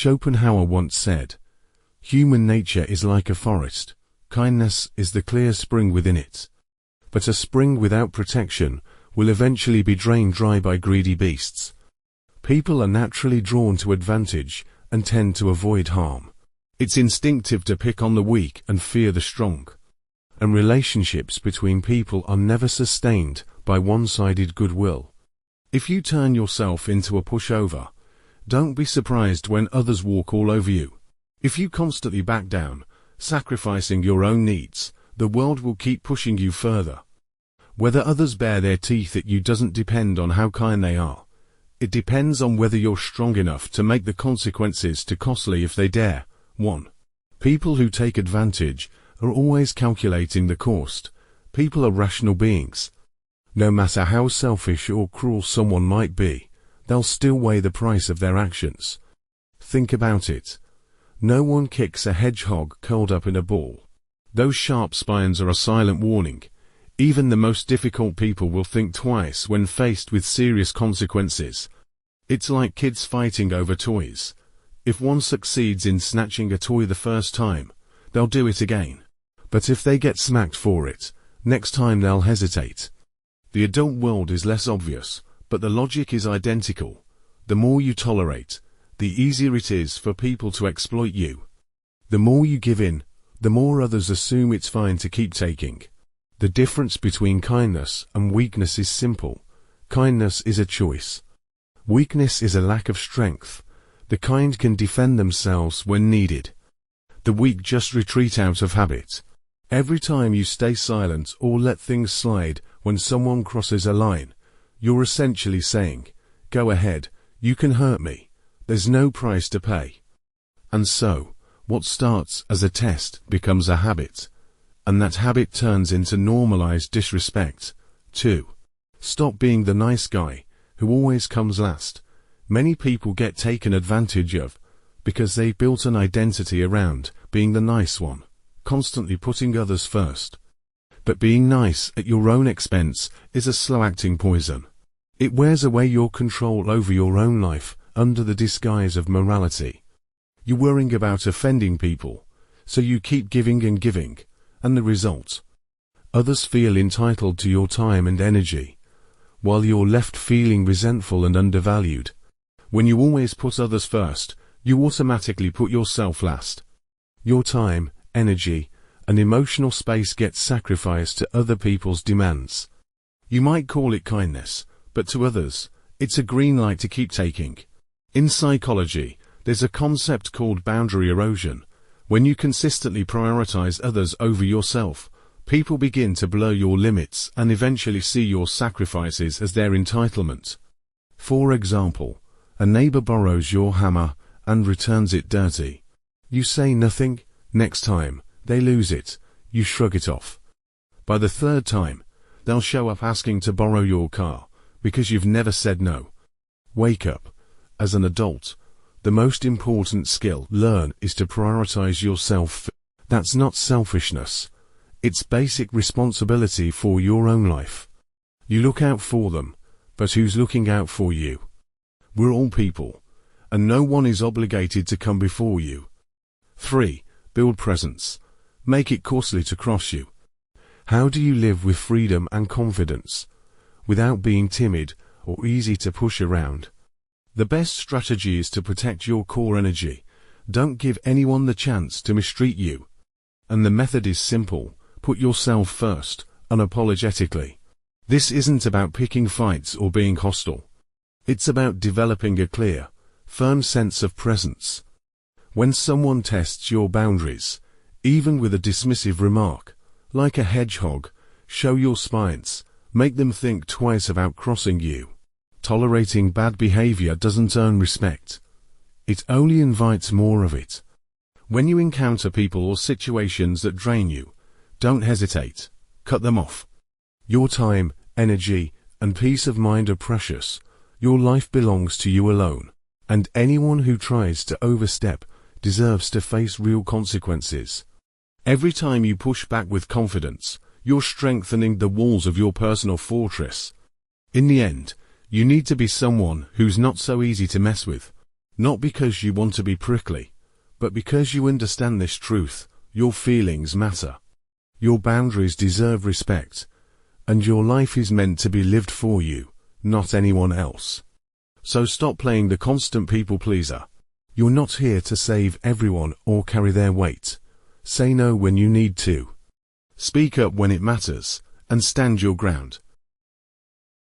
Schopenhauer once said, "Human nature is like a forest. Kindness is the clear spring within it. But a spring without protection will eventually be drained dry by greedy beasts." People are naturally drawn to advantage and tend to avoid harm. It's instinctive to pick on the weak and fear the strong. And relationships between people are never sustained by one-sided goodwill. If you turn yourself into a pushover, don't be surprised when others walk all over you. If you constantly back down, sacrificing your own needs, the world will keep pushing you further. Whether others bare their teeth at you doesn't depend on how kind they are. It depends on whether you're strong enough to make the consequences too costly if they dare. 1. People who take advantage are always calculating the cost. People are rational beings. No matter how selfish or cruel someone might be, they'll still weigh the price of their actions. Think about it. No one kicks a hedgehog curled up in a ball. Those sharp spines are a silent warning. Even the most difficult people will think twice when faced with serious consequences. It's like kids fighting over toys. If one succeeds in snatching a toy the first time, they'll do it again. But if they get smacked for it, next time they'll hesitate. The adult world is less obvious, but the logic is identical. The more you tolerate, the easier it is for people to exploit you. The more you give in, the more others assume it's fine to keep taking. The difference between kindness and weakness is simple. Kindness is a choice. Weakness is a lack of strength. The kind can defend themselves when needed. The weak just retreat out of habit. Every time you stay silent or let things slide when someone crosses a line, you're essentially saying, "Go ahead, you can hurt me. There's no price to pay." And so, what starts as a test becomes a habit. And that habit turns into normalized disrespect. 2. Stop being the nice guy who always comes last. Many people get taken advantage of because they built an identity around being the nice one, constantly putting others first. But being nice at your own expense is a slow-acting poison. It wears away your control over your own life under the disguise of morality. You're worrying about offending people, so you keep giving and giving. And the result? Others feel entitled to your time and energy, while you're left feeling resentful and undervalued. When you always put others first, you automatically put yourself last. Your time, energy, and emotional space gets sacrificed to other people's demands. You might call it kindness, but to others, it's a green light to keep taking. In psychology, there's a concept called boundary erosion. When you consistently prioritize others over yourself, people begin to blur your limits and eventually see your sacrifices as their entitlement. For example, a neighbor borrows your hammer and returns it dirty. You say nothing. Next time, they lose it. You shrug it off. By the third time, they'll show up asking to borrow your car because you've never said no. Wake up. As an adult, the most important skill learn is to prioritize yourself. That's not selfishness. It's basic responsibility for your own life. You look out for them, but who's looking out for you? We're all people, and no one is obligated to come before you. 3. Build presence. Make it costly to cross you. How do you live with freedom and confidence, without being timid or easy to push around? The best strategy is to protect your core energy. Don't give anyone the chance to mistreat you. And the method is simple. Put yourself first, unapologetically. This isn't about picking fights or being hostile. It's about developing a clear, firm sense of presence. When someone tests your boundaries, even with a dismissive remark, like a hedgehog, show your spines, make them think twice about crossing you. Tolerating bad behavior doesn't earn respect. It only invites more of it. When you encounter people or situations that drain you, don't hesitate. Cut them off. Your time, energy, and peace of mind are precious. Your life belongs to you alone, and anyone who tries to overstep deserves to face real consequences. Every time you push back with confidence, you're strengthening the walls of your personal fortress. In the end, you need to be someone who's not so easy to mess with. Not because you want to be prickly, but because you understand this truth: your feelings matter. Your boundaries deserve respect, and your life is meant to be lived for you, not anyone else. So stop playing the constant people pleaser. You're not here to save everyone or carry their weight. Say no when you need to. Speak up when it matters, and stand your ground.